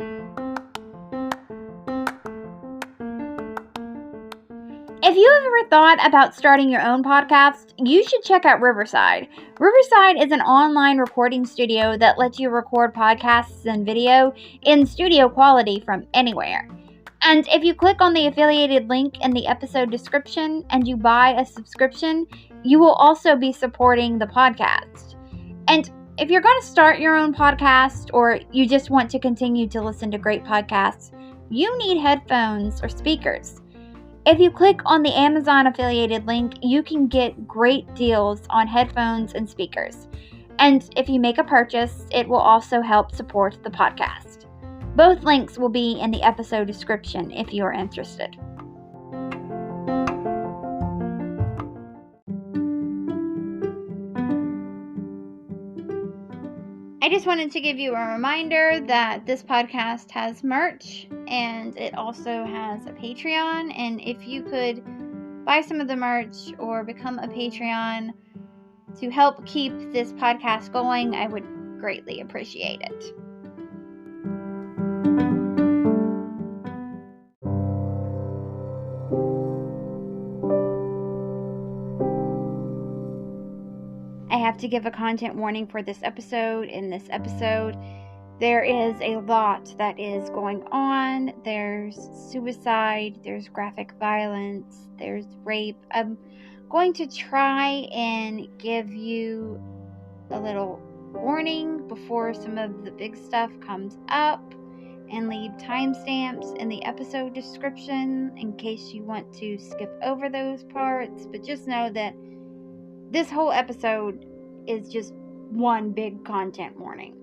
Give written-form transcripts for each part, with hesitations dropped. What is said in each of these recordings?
If you have ever thought about starting your own podcast, you should check out Riverside. Riverside is an online recording studio that lets you record podcasts and video in studio quality from anywhere. And if you click on the affiliated link in the episode description and you buy a subscription, you will also be supporting the podcast. And if you're going to start your own podcast or you just want to continue to listen to great podcasts, you need headphones or speakers. If you click on the Amazon affiliated link, you can get great deals on headphones and speakers. And if you make a purchase, it will also help support the podcast. Both links will be in the episode description if you are interested. I just wanted to give you a reminder that this podcast has merch and it also has a Patreon. And if you could buy some of the merch or become a Patreon to help keep this podcast going, I would greatly appreciate it. I have to give a content warning for this episode. In this episode, there is a lot that is going on. There's suicide, there's graphic violence, there's rape. I'm going to try and give you a little warning before some of the big stuff comes up and leave timestamps in the episode description in case you want to skip over those parts. But just know that this whole episode is just one big content warning.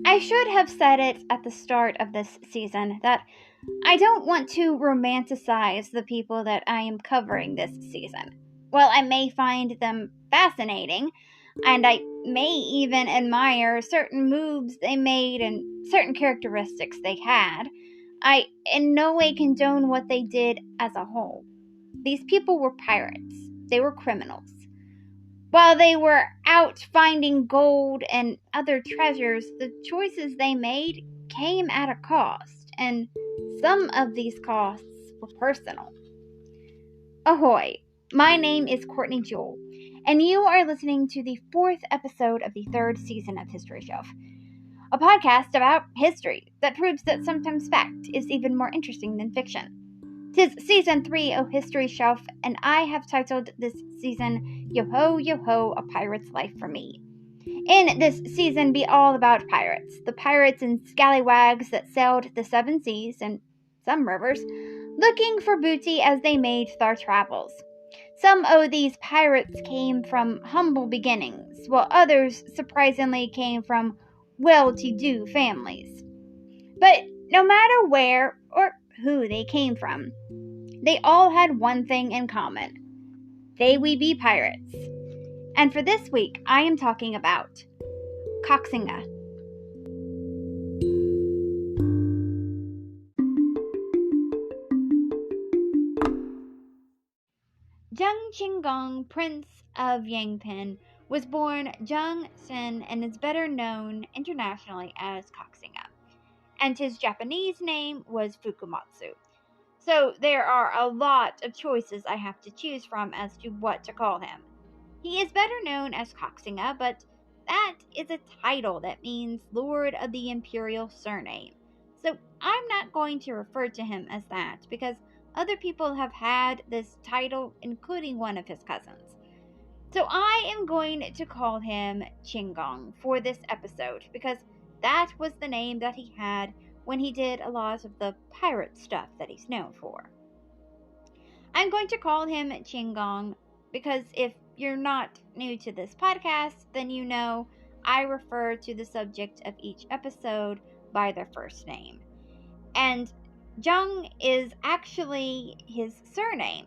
I should have said it at the start of this season that I don't want to romanticize the people that I am covering this season. While I may find them fascinating, and I may even admire certain moves they made and certain characteristics they had, I in no way condone what they did as a whole. These people were pirates. They were criminals. While they were out finding gold and other treasures, the choices they made came at a cost, and some of these costs were personal. Ahoy! My name is Courtney Jewell, and you are listening to the 4th episode of the 3rd season of History Shelf, a podcast about history that proves that sometimes fact is even more interesting than fiction. 'Tis season 3 of History Shelf, and I have titled this season, Yo-Ho, A Pirate's Life for Me. In this season be all about pirates, the pirates and scallywags that sailed the 7 seas and some rivers, looking for booty as they made their travels. Some of these pirates came from humble beginnings, while others surprisingly came from well-to-do families. But no matter where or who they came from, they all had one thing in common. They be pirates. And for this week, I am talking about Koxinga. Zheng Chenggong, Prince of Yangping, was born Zheng Sen and is better known internationally as Koxinga. And his Japanese name was Fukumatsu. So there are a lot of choices I have to choose from as to what to call him. He is better known as Koxinga, but that is a title that means Lord of the Imperial Surname. So I'm not going to refer to him as that because other people have had this title, including one of his cousins. So I am going to call him Chenggong for this episode because that was the name that he had when he did a lot of the pirate stuff that he's known for. I'm going to call him Chenggong because if you're not new to this podcast, then you know I refer to the subject of each episode by their first name. And Zheng is actually his surname.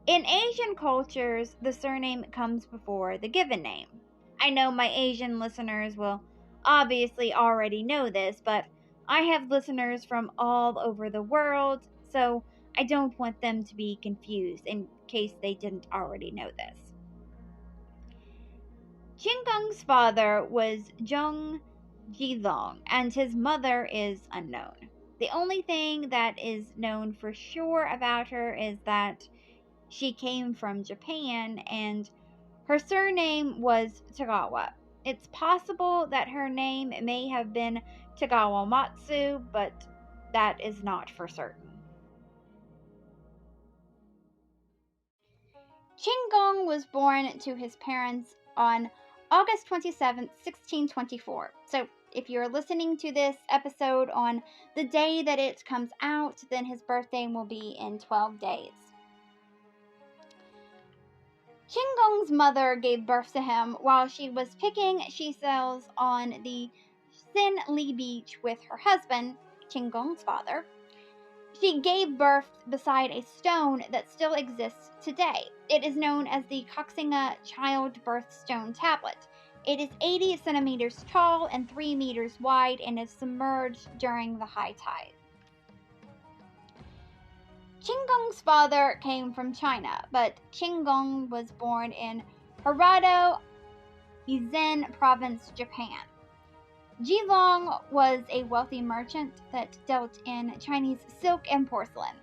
In Asian cultures, the surname comes before the given name. I know my Asian listeners will obviously already know this, but I have listeners from all over the world, so I don't want them to be confused in case they didn't already know this. Chenggong's father was Zheng Chenggong, and his mother is unknown. The only thing that is known for sure about her is that she came from Japan and her surname was Tagawa. It's possible that her name may have been Tagawamatsu, but that is not for certain. Chenggong was born to his parents on August 27, 1624. So if you're listening to this episode on the day that it comes out, then his birthday will be in 12 days. Chenggong's mother gave birth to him while she was picking seashells on the Sin Li beach with her husband, Chenggong's father. She gave birth beside a stone that still exists today. It is known as the Koxinga childbirth stone tablet. It is 80 centimeters tall and 3 meters wide and is submerged during the high tide. Chenggong's father came from China, but Chenggong was born in Hirado, Izen Province, Japan. Chenggong was a wealthy merchant that dealt in Chinese silk and porcelain.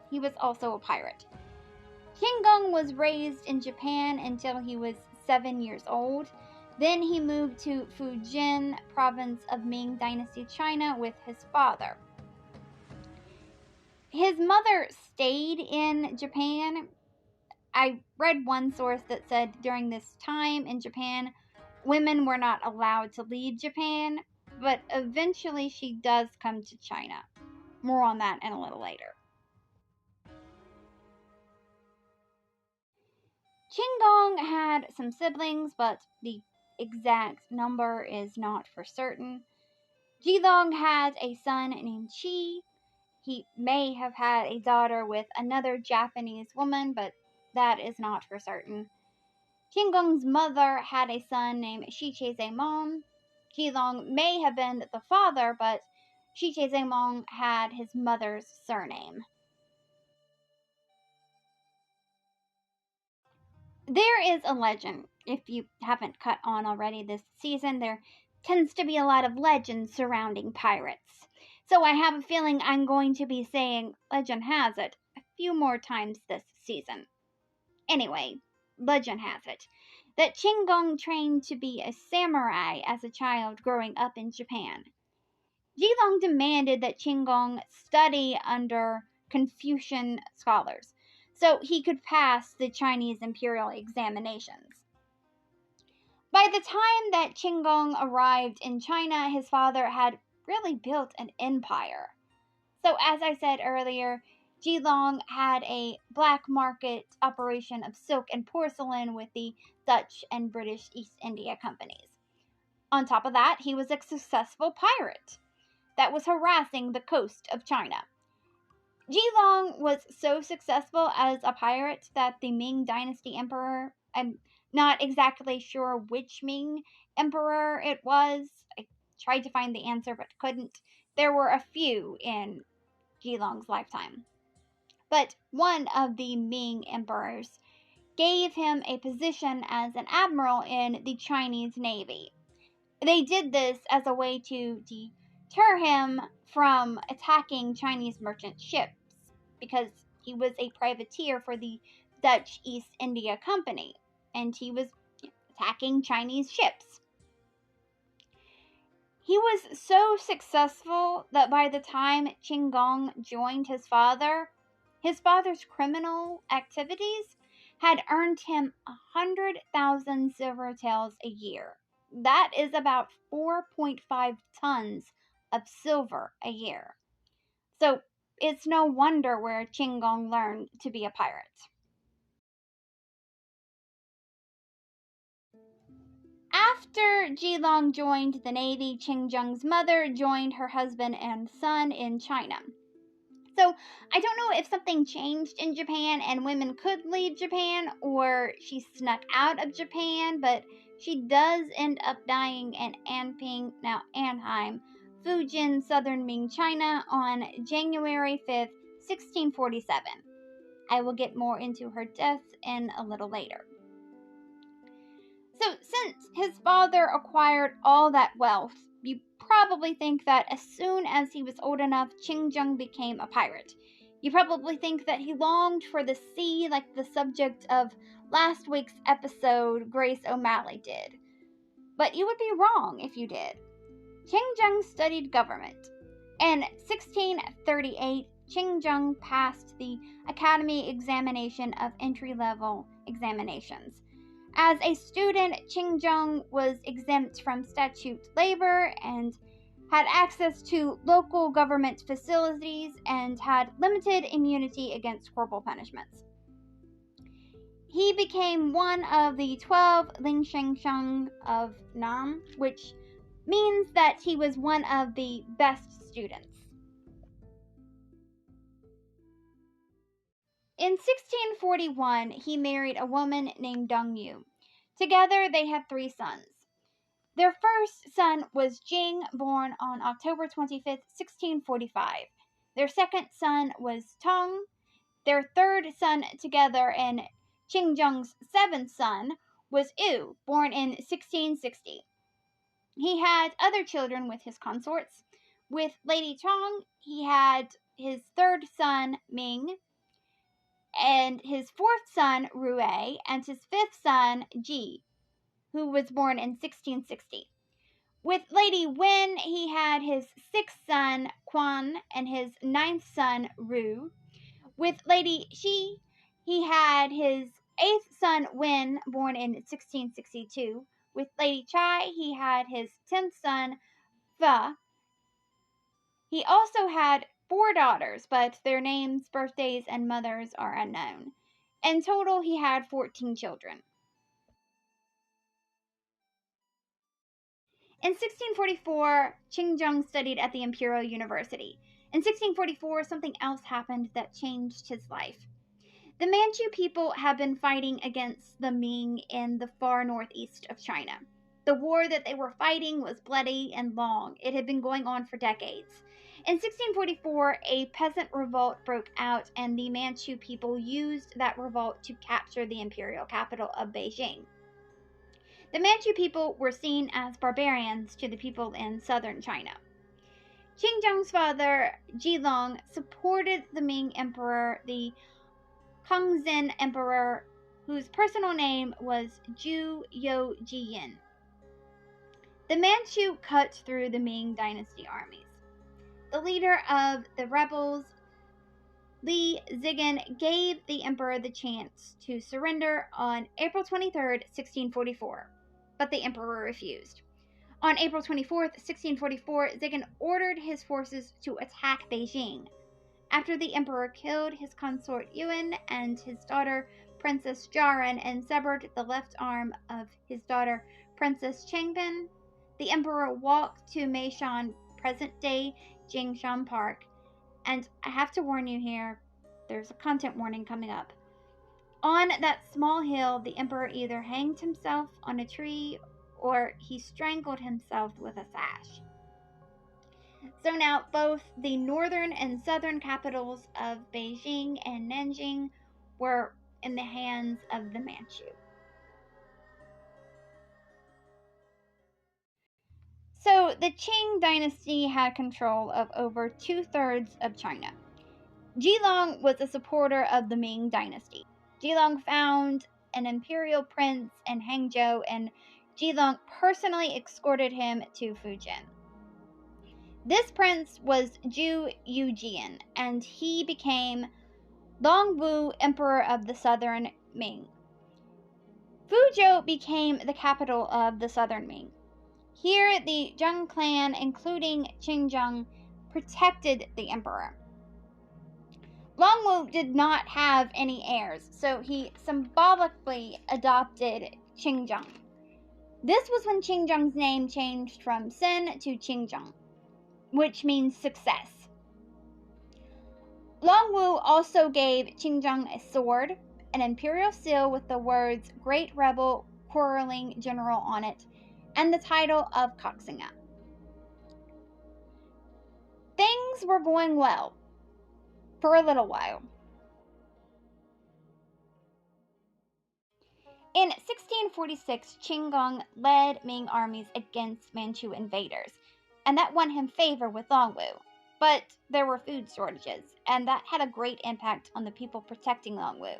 He was also a pirate. Chenggong was raised in Japan until he was 7 years old. Then he moved to Fujian province of Ming dynasty China with his father. His mother stayed in Japan. I read one source that said during this time in Japan, women were not allowed to leave Japan, but eventually she does come to China. More on that in a little later. Chenggong had some siblings, but the exact number is not for certain. Chenggong had a son named Chi. He may have had a daughter with another Japanese woman, but that is not for certain. Chenggong's mother had a son named Shichezemong. Chenggong may have been the father, but Shichezemong had his mother's surname. There is a legend, if you haven't caught on already this season, there tends to be a lot of legends surrounding pirates. So I have a feeling I'm going to be saying legend has it a few more times this season. Anyway, legend has it that Chenggong trained to be a samurai as a child growing up in Japan. Chenggong demanded that Chenggong study under Confucian scholars so he could pass the Chinese imperial examinations. By the time that Chenggong arrived in China, his father had really built an empire. So as I said earlier, Chenggong had a black market operation of silk and porcelain with the Dutch and British East India companies. On top of that, he was a successful pirate that was harassing the coast of China. Chenggong was so successful as a pirate that the Ming dynasty emperor, I'm not exactly sure which Ming emperor it was. I tried to find the answer but couldn't. There were a few in Chenggong's lifetime. But one of the Ming emperors gave him a position as an admiral in the Chinese Navy. They did this as a way to deter him from attacking Chinese merchant ships because he was a privateer for the Dutch East India Company and he was attacking Chinese ships. He was so successful that by the time Chenggong joined his father's criminal activities had earned him 100,000 silver taels a year. That is about 4.5 tons of silver a year. So it's no wonder where Chenggong learned to be a pirate. After Chenggong joined the Navy, Chenggong's mother joined her husband and son in China. So I don't know if something changed in Japan and women could leave Japan or she snuck out of Japan, but she does end up dying in Anping, now Anheim, Fujian, southern Ming, China on January 5th, 1647. I will get more into her death in a little later. So, since his father acquired all that wealth, you probably think that as soon as he was old enough, Chenggong became a pirate. You probably think that he longed for the sea like the subject of last week's episode, Grace O'Malley, did. But you would be wrong if you did. Chenggong studied government. In 1638, Chenggong passed the Academy examination of entry-level examinations. As a student, Chenggong was exempt from statute labor and had access to local government facilities and had limited immunity against corporal punishments. He became one of the 12 Lingshengsheng of Nam, which means that he was one of the best students. In 1641, he married a woman named Dong Yu. Together, they had 3 sons. Their first son was Jing, born on October 25, 1645. Their second son was Tong. Their third son together, and Chenggong's 7th son, was Yu, born in 1660. He had other children with his consorts. With Lady Tong, he had his 3rd son, Ming, and his 4th son, Rue, and his 5th son, Ji, who was born in 1660. With Lady Wen, he had his 6th son, Quan, and his 9th son, Ru. With Lady Shi, he had his 8th son, Wen, born in 1662. With Lady Chai, he had his 10th son, Fa. He also had 4 daughters, but their names, birthdays, and mothers are unknown. In total, he had 14 children. In 1644, Chenggong studied at the Imperial University. In 1644, something else happened that changed his life. The Manchu people have been fighting against the Ming in the far northeast of China. The war that they were fighting was bloody and long. It had been going on for decades. In 1644, a peasant revolt broke out, and the Manchu people used that revolt to capture the imperial capital of Beijing. The Manchu people were seen as barbarians to the people in southern China. Chenggong's father, Jilong, supported the Ming emperor, the Kongzhen emperor, whose personal name was Zhu Youjian. The Manchu cut through the Ming dynasty armies. The leader of the rebels, Li Zigen, gave the emperor the chance to surrender on April 23, 1644, but the emperor refused. On April 24, 1644, Zigen ordered his forces to attack Beijing. After the emperor killed his consort Yuan and his daughter Princess Jiaran and severed the left arm of his daughter Princess Changpin, the emperor walked to Meishan, present-day Jingshan Park, and I have to warn you here, there's a content warning coming up. On that small hill, the emperor either hanged himself on a tree or he strangled himself with a sash. So now both the northern and southern capitals of Beijing and Nanjing were in the hands of the Manchu. So the Qing dynasty had control of over 2/3 of China. Jilong was a supporter of the Ming dynasty. Jilong found an imperial prince in Hangzhou, and Jilong personally escorted him to Fujian. This prince was Zhu Youjian, and he became Longwu, emperor of the southern Ming. Fuzhou became the capital of the southern Ming. Here, the Zheng clan, including Chenggong, protected the emperor. Longwu did not have any heirs, so he symbolically adopted Chenggong. This was when Chenggong's name changed from Sen to Chenggong, which means success. Longwu also gave Chenggong a sword, an imperial seal with the words Great Rebel Quarreling General on it, and the title of Koxinga. Things were going well. for a little while. In 1646, Chenggong led Ming armies against Manchu invaders, and that won him favor with Longwu. But there were food shortages, and that had a great impact on the people protecting Longwu.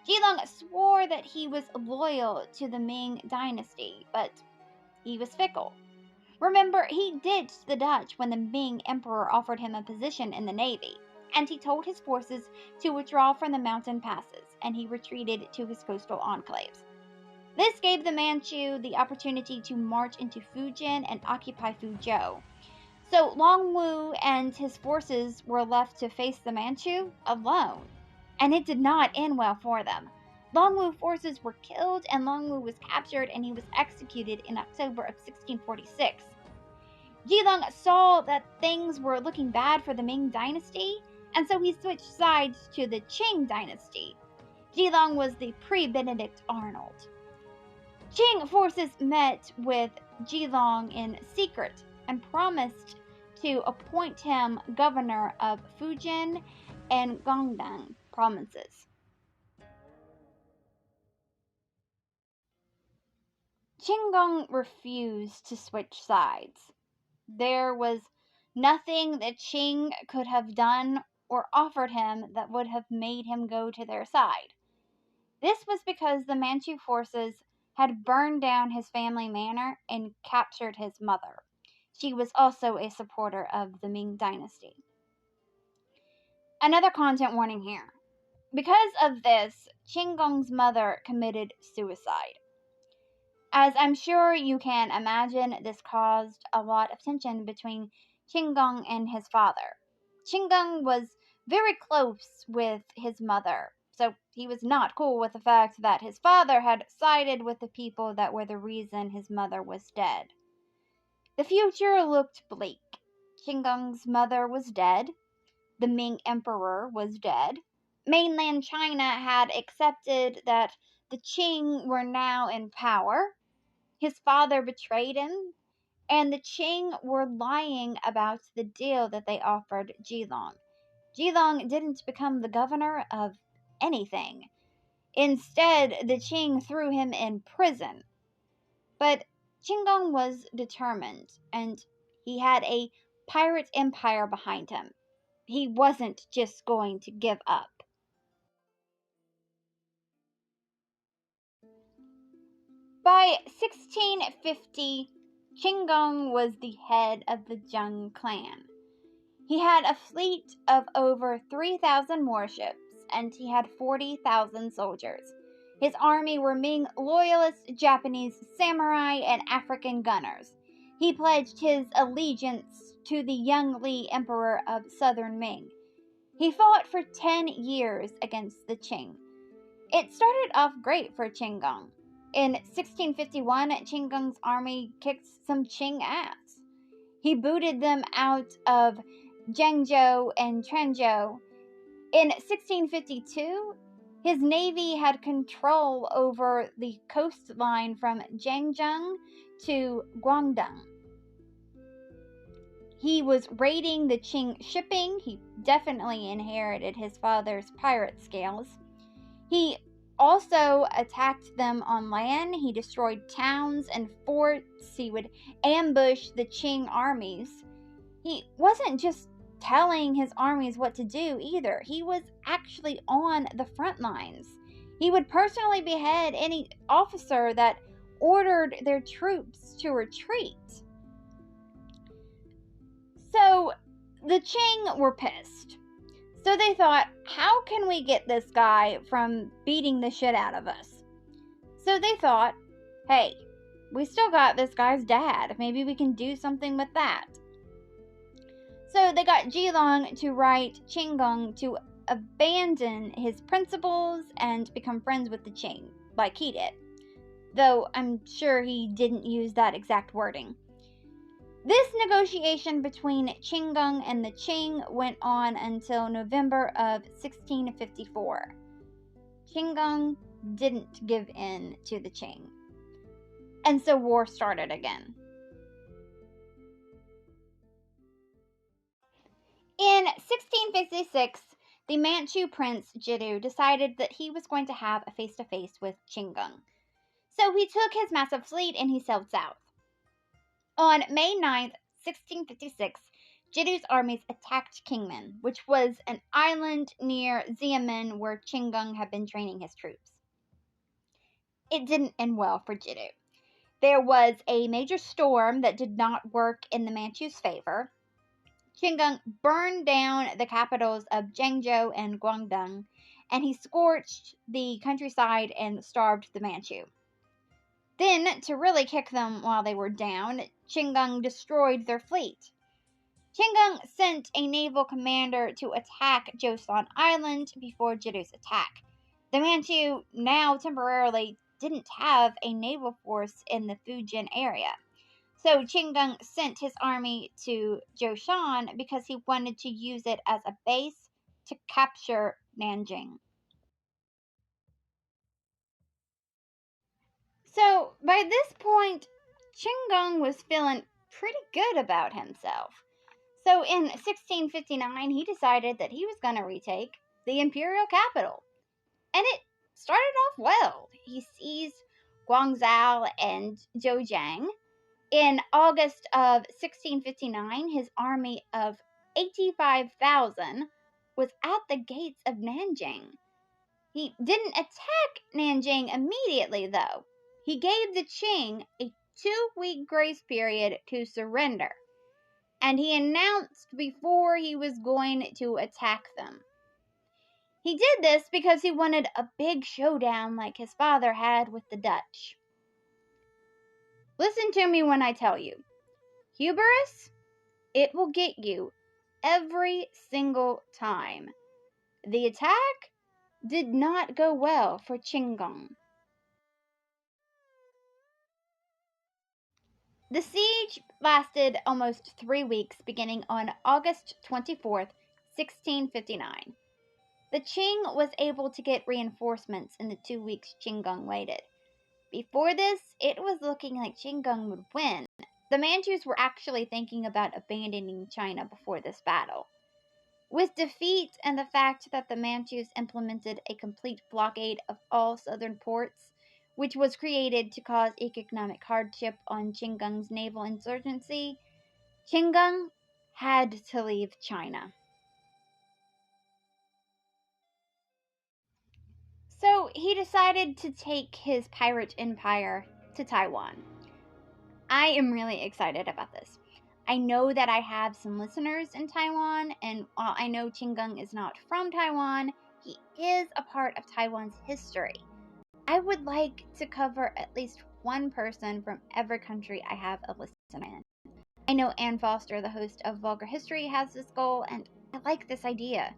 Zhilong swore that he was loyal to the Ming dynasty, but he was fickle. Remember, he ditched the Dutch when the Ming emperor offered him a position in the navy, and he told his forces to withdraw from the mountain passes, and he retreated to his coastal enclaves. This gave the Manchu the opportunity to march into Fujian and occupy Fuzhou. So Longwu and his forces were left to face the Manchu alone, and it did not end well for them. Longwu forces were killed, and Longwu was captured, and he was executed in October of 1646. Zhilong saw that things were looking bad for the Ming dynasty, and so he switched sides to the Qing dynasty. Zhilong was the pre-Benedict Arnold. Qing forces met with Zhilong in secret and promised to appoint him governor of Fujian and Guangdong provinces. Chenggong refused to switch sides. There was nothing that Qing could have done or offered him that would have made him go to their side. This was because the Manchu forces had burned down his family manor and captured his mother. She was also a supporter of the Ming dynasty. Another content warning here. Because of this, Chenggong's mother committed suicide. As I'm sure you can imagine, this caused a lot of tension between Chenggong and his father. Chenggong was very close with his mother, so he was not cool with the fact that his father had sided with the people that were the reason his mother was dead. The future looked bleak. Chenggong's mother was dead. The Ming emperor was dead. Mainland China had accepted that the Qing were now in power. His father betrayed him, and the Qing were lying about the deal that they offered Zhilong. Zhilong didn't become the governor of anything. Instead, the Qing threw him in prison. But Chenggong was determined, and he had a pirate empire behind him. He wasn't just going to give up. By 1650, Chenggong was the head of the Zheng clan. He had a fleet of over 3,000 warships, and he had 40,000 soldiers. His army were Ming loyalist Japanese samurai and African gunners. He pledged his allegiance to the young Li Emperor of Southern Ming. He fought for 10 years against the Qing. It started off great for Chenggong. In 1651, Chenggong's army kicked some Qing ass. He booted them out of Zhengzhou and Quanzhou. In 1652, his navy had control over the coastline from Zhangjiang to Guangdong. He was raiding the Qing shipping. He definitely inherited his father's pirate skills. He also attacked them on land. He destroyed towns and forts. He would ambush the Qing armies. He wasn't just telling his armies what to do either. He was actually on the front lines. He would personally behead any officer that ordered their troops to retreat. So the Qing were pissed. So they thought, how can we get this guy from beating the shit out of us? So they thought, hey, we still got this guy's dad. Maybe we can do something with that. So they got Zhilong to write Chenggong to abandon his principles and become friends with the Qing, like he did. Though I'm sure he didn't use that exact wording. This negotiation between Chenggong and the Qing went on until November of 1654. Chenggong didn't give in to the Qing. And so war started again. In 1656, the Manchu prince Jiddu decided that he was going to have a face-to-face with Chenggong. So he took his massive fleet and he sailed south. On May 9th, 1656, Jiddu's armies attacked Kingman, which was an island near Xiamen where Chenggong had been training his troops. It didn't end well for Jiddu. There was a major storm that did not work in the Manchus' favor. Chenggong burned down the capitals of Zhengzhou and Guangdong, and he scorched the countryside and starved the Manchu. Then, to really kick them while they were down, Chenggong destroyed their fleet. Chenggong sent a naval commander to attack Joseon Island before Jiddu's attack. The Manchu now temporarily didn't have a naval force in the Fujian area. So Chenggong sent his army to Joseon because he wanted to use it as a base to capture Nanjing. So by this point, Chenggong was feeling pretty good about himself. So in 1659, he decided that he was going to retake the imperial capital. And it started off well. He seized Guangzhou and Zhejiang. In August of 1659, his army of 85,000 was at the gates of Nanjing. He didn't attack Nanjing immediately, though. He gave the Qing a 2-week grace period to surrender, and he announced before he was going to attack them. He did this because he wanted a big showdown like his father had with the Dutch. Listen to me when I tell you. Hubris, it will get you every single time. The attack did not go well for Chenggong. The siege lasted almost 3 weeks, beginning on August 24th, 1659. The Qing was able to get reinforcements in the 2 weeks Chenggong waited. Before this, it was looking like Chenggong would win. The Manchus were actually thinking about abandoning China before this battle. With defeat and the fact that the Manchus implemented a complete blockade of all southern ports, which was created to cause economic hardship on Chenggong's naval insurgency, Chenggong had to leave China. So he decided to take his pirate empire to Taiwan. I am really excited about this. I know that I have some listeners in Taiwan, and while I know Chenggong is not from Taiwan, he is a part of Taiwan's history. I would like to cover at least one person from every country I have a listener in. I know Ann Foster, the host of Vulgar History, has this goal, and I like this idea.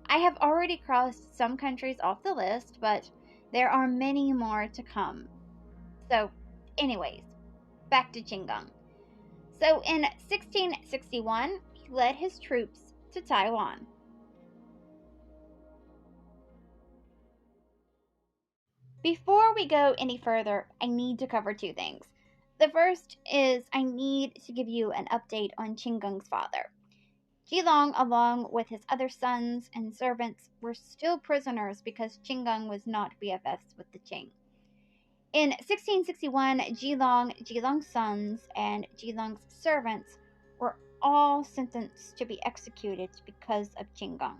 I have already crossed some countries off the list, but there are many more to come. So, anyways, back to Chenggong. So in 1661, he led his troops to Taiwan. Before we go any further, I need to cover 2 things. The first is I need to give you an update on Chenggong's father. Jilong, along with his other sons and servants, were still prisoners because Chenggong was not BFFs with the Qing. In 1661, Jilong's sons, and Jilong's servants were all sentenced to be executed because of Chenggong.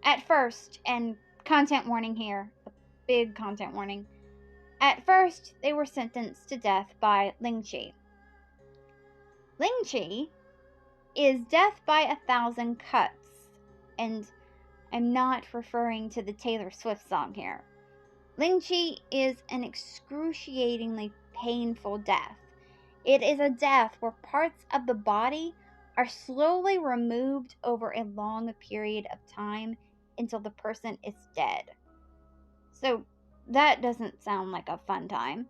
At first, and content warning here, a big content warning, at first they were sentenced to death by Lingqi. Lingqi is death by 1,000 cuts, and I'm not referring to the Taylor Swift song here. Lingqi is an excruciatingly painful death. It is a death where parts of the body are slowly removed over a long period of time until the person is dead. So that doesn't sound like a fun time.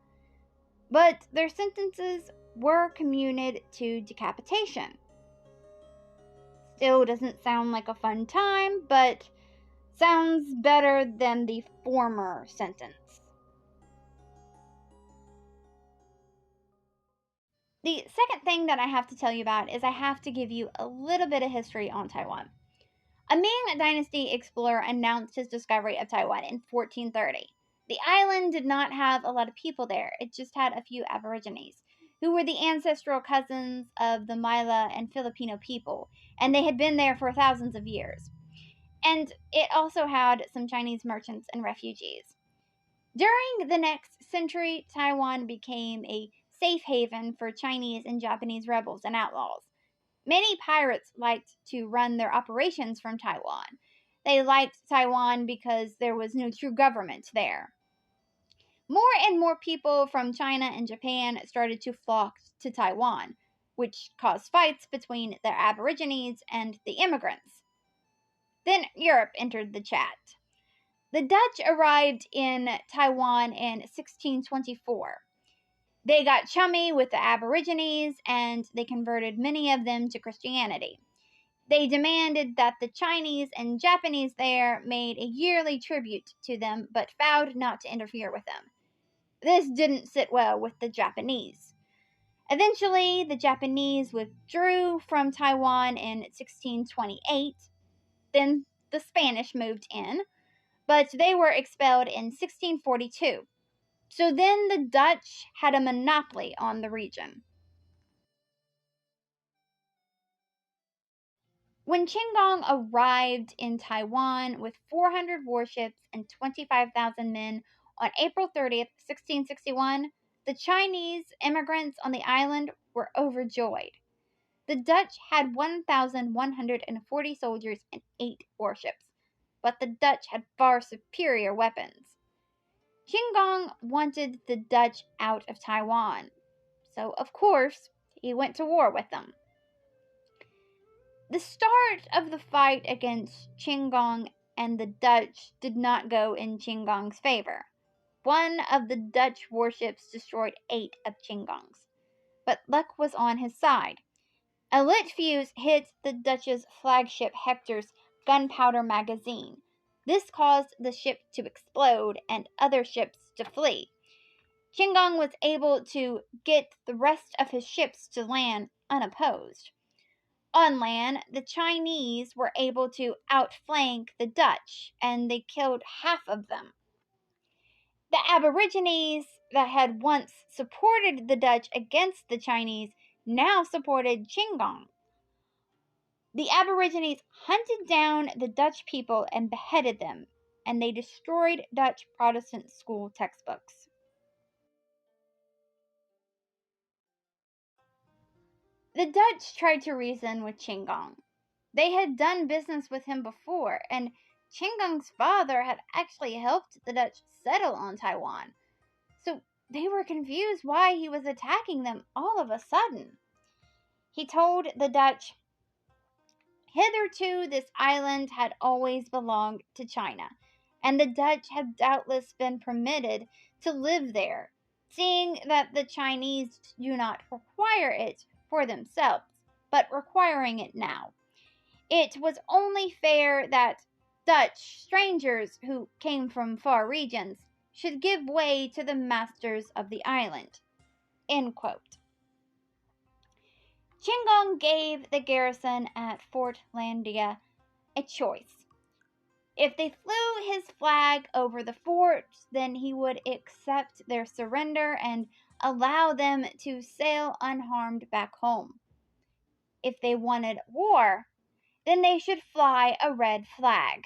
But their sentences were commuted to decapitation. Still doesn't sound like a fun time, but sounds better than the former sentence. The second thing that I have to tell you about is I have to give you a little bit of history on Taiwan. A Ming dynasty explorer announced his discovery of Taiwan in 1430. The island did not have a lot of people there, it just had a few Aborigines, who were the ancestral cousins of the Maya and Filipino people, and they had been there for thousands of years. And it also had some Chinese merchants and refugees. During the next century, Taiwan became a safe haven for Chinese and Japanese rebels and outlaws. Many pirates liked to run their operations from Taiwan. They liked Taiwan because there was no true government there. More and more people from China and Japan started to flock to Taiwan, which caused fights between the Aborigines and the immigrants. Then Europe entered the chat. The Dutch arrived in Taiwan in 1624. They got chummy with the Aborigines and they converted many of them to Christianity. They demanded that the Chinese and Japanese there made a yearly tribute to them, but vowed not to interfere with them. This didn't sit well with the Japanese. Eventually, the Japanese withdrew from Taiwan in 1628. Then the Spanish moved in, but they were expelled in 1642. So then the Dutch had a monopoly on the region. When Chenggong arrived in Taiwan with 400 warships and 25,000 men on April 30th, 1661, the Chinese immigrants on the island were overjoyed. The Dutch had 1,140 soldiers and 8 warships, but the Dutch had far superior weapons. Chenggong wanted the Dutch out of Taiwan, so of course he went to war with them. The start of the fight against Chenggong and the Dutch did not go in Chenggong's favor. One of the Dutch warships destroyed 8 of Chenggong's, but luck was on his side. A lit fuse hit the Dutch's flagship Hector's gunpowder magazine. This caused the ship to explode and other ships to flee. Chenggong was able to get the rest of his ships to land unopposed. On land, the Chinese were able to outflank the Dutch, and they killed half of them. The Aborigines that had once supported the Dutch against the Chinese now supported Chenggong. The Aborigines hunted down the Dutch people and beheaded them, and they destroyed Dutch Protestant school textbooks. The Dutch tried to reason with Chenggong. They had done business with him before, and Chenggong's father had actually helped the Dutch settle on Taiwan. So they were confused why he was attacking them all of a sudden. He told the Dutch, "Hitherto this island had always belonged to China, and the Dutch had doubtless been permitted to live there, seeing that the Chinese do not require it for themselves, but requiring it now. It was only fair that Dutch strangers who came from far regions should give way to the masters of the island." End quote. Chenggong gave the garrison at Fort Landia a choice. If they flew his flag over the fort, then he would accept their surrender and allow them to sail unharmed back home. If they wanted war, then they should fly a red flag.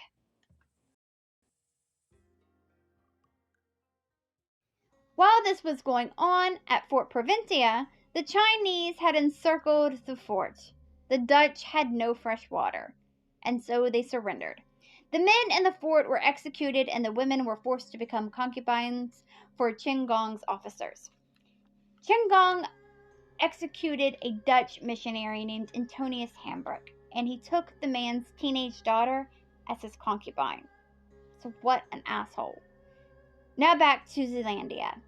While this was going on at Fort Provincia, the Chinese had encircled the fort. The Dutch had no fresh water, and so they surrendered. The men in the fort were executed, and the women were forced to become concubines for Chenggong's officers. Chenggong executed a Dutch missionary named Antonius Hambrook, and he took the man's teenage daughter as his concubine. So what an asshole. Now back to Zealandia.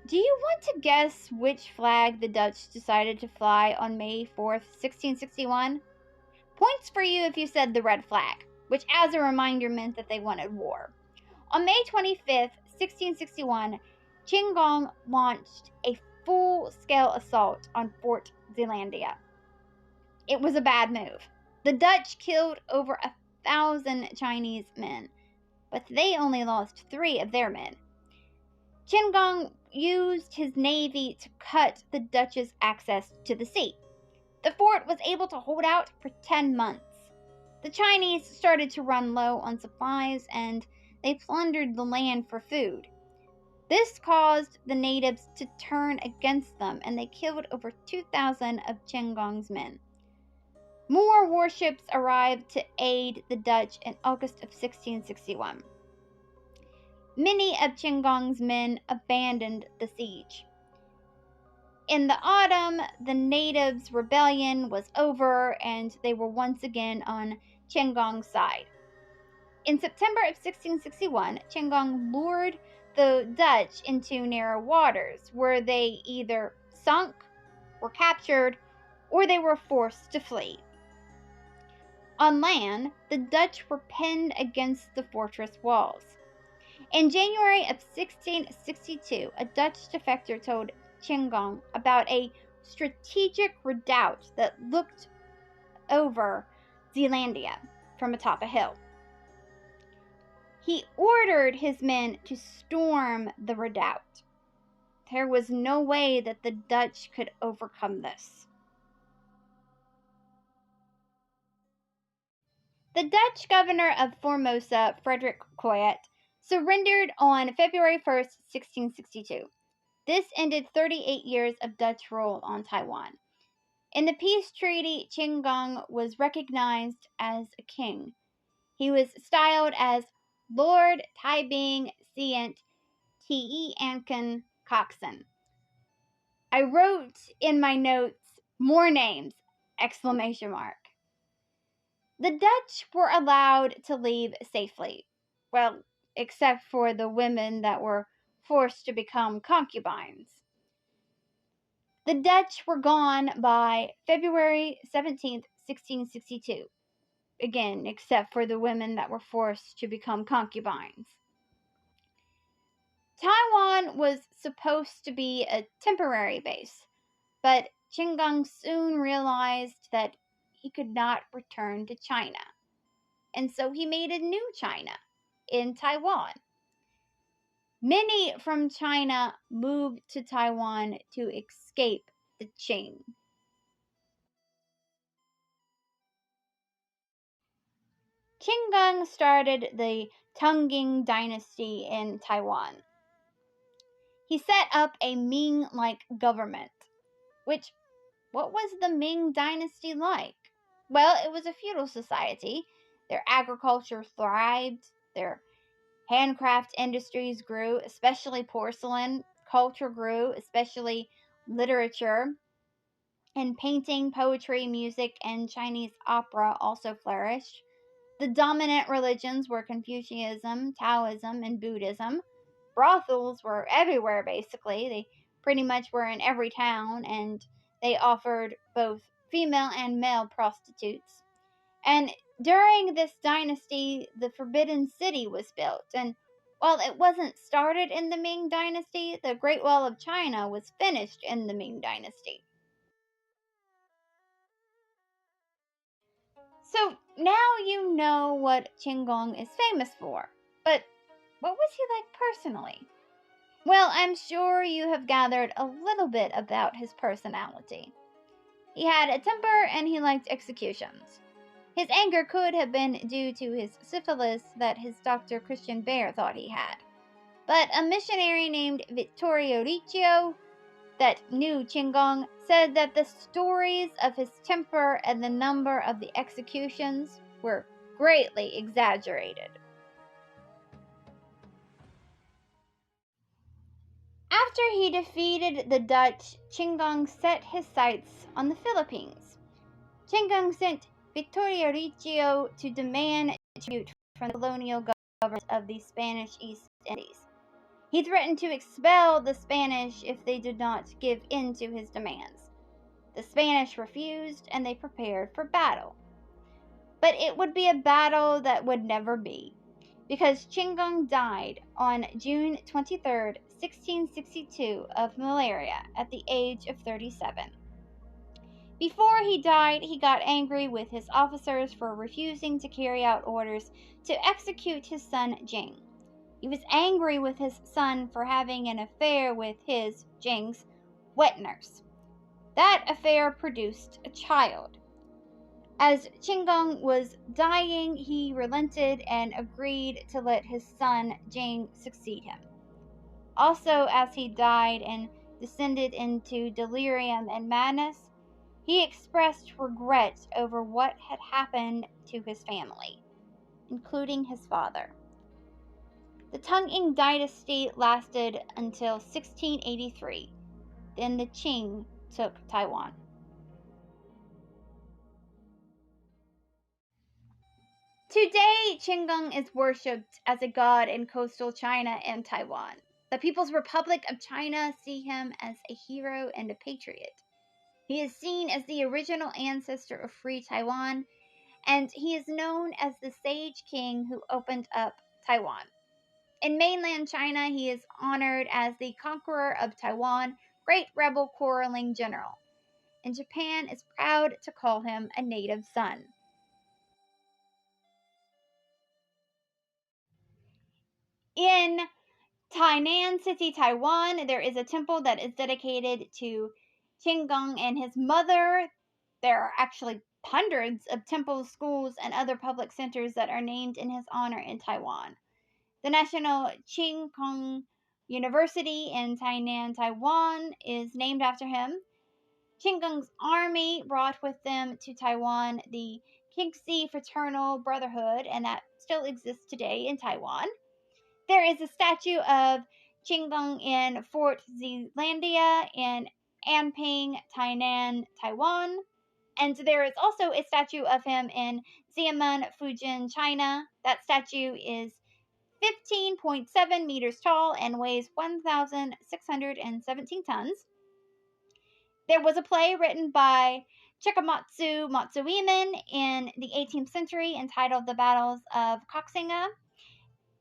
Do you want to guess which flag the Dutch decided to fly on May 4th, 1661? Points for you if you said the red flag, which as a reminder meant that they wanted war. On May 25th, 1661, Chenggong launched a full-scale assault on Fort Zealandia. It was a bad move. The Dutch killed over 1,000 Chinese men, but they only lost 3 of their men. Chenggong used his navy to cut the Dutch's access to the sea. The fort was able to hold out for 10 months. The Chinese started to run low on supplies, and they plundered the land for food. This caused the natives to turn against them, and they killed over 2,000 of Chenggong's men. More warships arrived to aid the Dutch in August of 1661. Many of Chenggong's men abandoned the siege. In the autumn, the natives' rebellion was over, and they were once again on Chenggong's side. In September of 1661, Chenggong lured the Dutch into narrow waters, where they either sunk, were captured, or they were forced to flee. On land, the Dutch were pinned against the fortress walls. In January of 1662, a Dutch defector told Chenggong about a strategic redoubt that looked over Zealandia from atop a hill. He ordered his men to storm the redoubt. There was no way that the Dutch could overcome this. The Dutch governor of Formosa, Frederick Coyet, surrendered on February 1st, 1662. This ended 38 years of Dutch rule on Taiwan. In the peace treaty, Chenggong was recognized as a king. He was styled as Lord Tai Bing Siant Te Anken Koxin. I wrote in my notes, more names, exclamation mark. The Dutch were allowed to leave safely. Well, except for the women that were forced to become concubines. The Dutch were gone by February 17th, 1662. Again, except for the women that were forced to become concubines. Taiwan was supposed to be a temporary base, but Chenggong soon realized that he could not return to China, and so he made a new China in Taiwan. Many from China moved to Taiwan to escape the Qing. Chenggong started the Tunging dynasty in Taiwan. He set up a Ming-like government, what was the Ming dynasty like? Well, it was a feudal society. Their agriculture thrived, their handcraft industries grew, especially porcelain. Culture grew, especially literature. And painting, poetry, music, and Chinese opera also flourished. The dominant religions were Confucianism, Taoism, and Buddhism. Brothels were everywhere, basically. They pretty much were in every town, and they offered both female and male prostitutes. And during this dynasty, the Forbidden City was built. And while it wasn't started in the Ming dynasty, the Great Wall of China was finished in the Ming dynasty. So now you know what Chenggong is famous for. But what was he like personally? Well, I'm sure you have gathered a little bit about his personality. He had a temper and he liked executions. His anger could have been due to his syphilis that his doctor Christian Bear thought he had. But a missionary named Vittorio Riccio that knew Chenggong said that the stories of his temper and the number of the executions were greatly exaggerated. After he defeated the Dutch, Chenggong set his sights on the Philippines. Chenggong sent Vittorio Riccio to demand tribute from the colonial government of the Spanish East Indies. He threatened to expel the Spanish if they did not give in to his demands. The Spanish refused, and they prepared for battle. But it would be a battle that would never be, because Chenggong died on June 23, 1662, of malaria at the age of 37. Before he died, he got angry with his officers for refusing to carry out orders to execute his son Zheng. He was angry with his son for having an affair with his, Zheng's, wet nurse. That affair produced a child. As Chenggong was dying, he relented and agreed to let his son Zheng succeed him. Also, as he died and descended into delirium and madness, he expressed regret over what had happened to his family, including his father. The Tang dynasty lasted until 1683. Then the Qing took Taiwan. Today, Chenggong is worshipped as a god in coastal China and Taiwan. The People's Republic of China see him as a hero and a patriot. He is seen as the original ancestor of free Taiwan, and he is known as the sage king who opened up Taiwan. In mainland China, he is honored as the conqueror of Taiwan, great rebel quarreling general. And Japan is proud to call him a native son. In Tainan City, Taiwan, there is a temple that is dedicated to Chenggong and his mother. There are actually hundreds of temples, schools, and other public centers that are named in his honor in Taiwan. The National Qingkong University in Tainan, Taiwan is named after him. Chenggong's army brought with them to Taiwan the Kingxi Fraternal Brotherhood, and that still exists today in Taiwan. There is a statue of Chenggong in Fort Zeelandia in Anping, Tainan, Taiwan. And there is also a statue of him in Xiamen, Fujian, China. That statue is 15.7 meters tall and weighs 1,617 tons. There was a play written by Chikamatsu Matsueman in the 18th century entitled The Battles of Koxinga.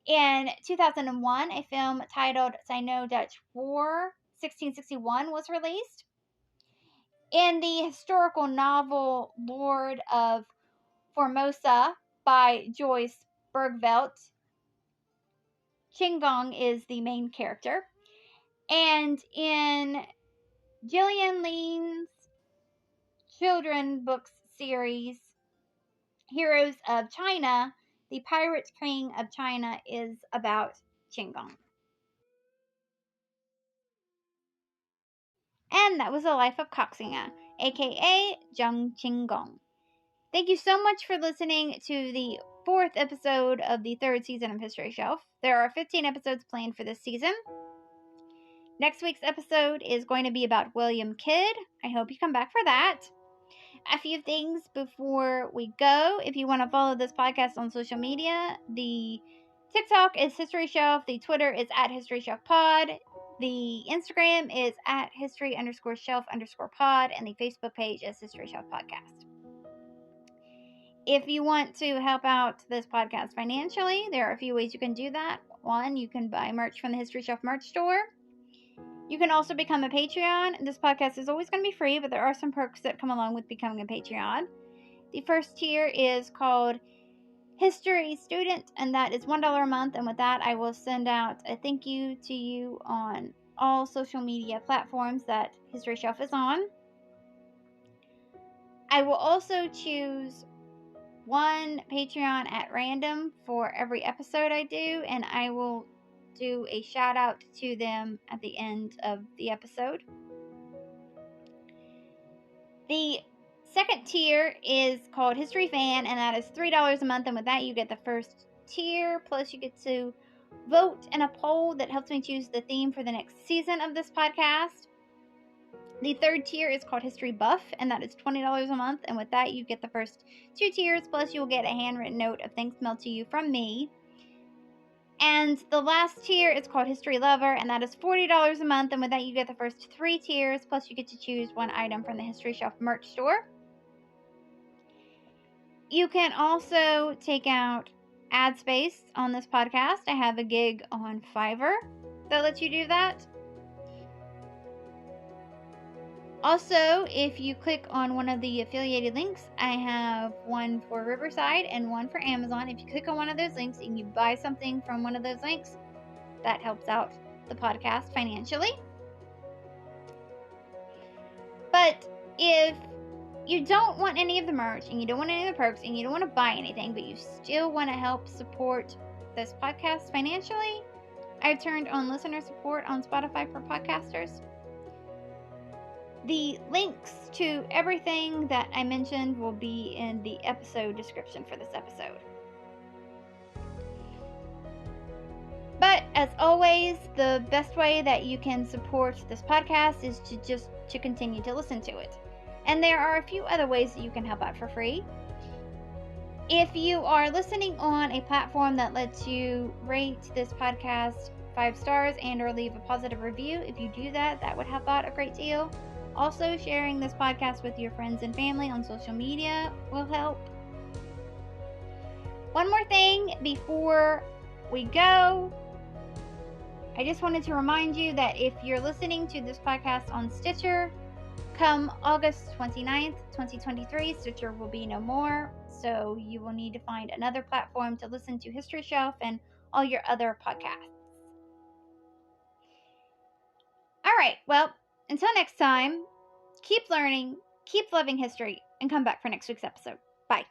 In 2001, a film titled Sino-Dutch War 1661 was released. In the historical novel Lord of Formosa by Joyce Bergvelt, Chenggong is the main character. And in Gillian Lean's children books series, Heroes of China, the Pirate King of China is about Chenggong. And that was the life of Koxinga, aka Zheng Chenggong. Thank you so much for listening to the 4th episode of the 3rd season of History Shelf. There are 15 episodes planned for this season. Next week's episode is going to be about William Kidd. I hope you come back for that. A few things before we go. If you want to follow this podcast on social media, the TikTok is History Shelf, the Twitter is at History Shelf Pod, the Instagram is at History_Shelf_pod, and the Facebook page is History Shelf Podcast. If you want to help out this podcast financially, there are a few ways you can do that. One, you can buy merch from the History Shelf merch store. You can also become a Patreon. This podcast is always going to be free, but there are some perks that come along with becoming a Patreon. The first tier is called History Student, and that is $1 a month. And with that, I will send out a thank you to you on all social media platforms that History Shelf is on. I will also choose one Patreon at random for every episode I do, and I will do a shout out to them at the end of the episode. The second tier is called History Fan, and that is $3 a month, and with that you get the first tier, plus you get to vote in a poll that helps me choose the theme for the next season of this podcast. The third tier is called History Buff, and that is $20 a month, and with that you get the first 2 tiers, plus you'll get a handwritten note of thanks mailed to you from me. And the last tier is called History Lover, and that is $40 a month, and with that you get the first 3 tiers, plus you get to choose one item from the History Shelf merch store. You can also take out ad space on this podcast. I have a gig on Fiverr that lets you do that. Also, if you click on one of the affiliated links, I have one for Riverside and one for Amazon. If you click on one of those links and you buy something from one of those links, that helps out the podcast financially. But if you don't want any of the merch and you don't want any of the perks and you don't want to buy anything, but you still want to help support this podcast financially, I've turned on listener support on Spotify for podcasters. The links to everything that I mentioned will be in the episode description for this episode. But as always, the best way that you can support this podcast is to continue to listen to it. And there are a few other ways that you can help out for free. If you are listening on a platform that lets you rate this podcast 5 stars and or leave a positive review, if you do that, that would help out a great deal. Also, sharing this podcast with your friends and family on social media will help. One more thing before we go. I just wanted to remind you that if you're listening to this podcast on Stitcher, come August 29th, 2023, Stitcher will be no more, so you will need to find another platform to listen to History Shelf and all your other podcasts. Alright, well, until next time, keep learning, keep loving history, and come back for next week's episode. Bye.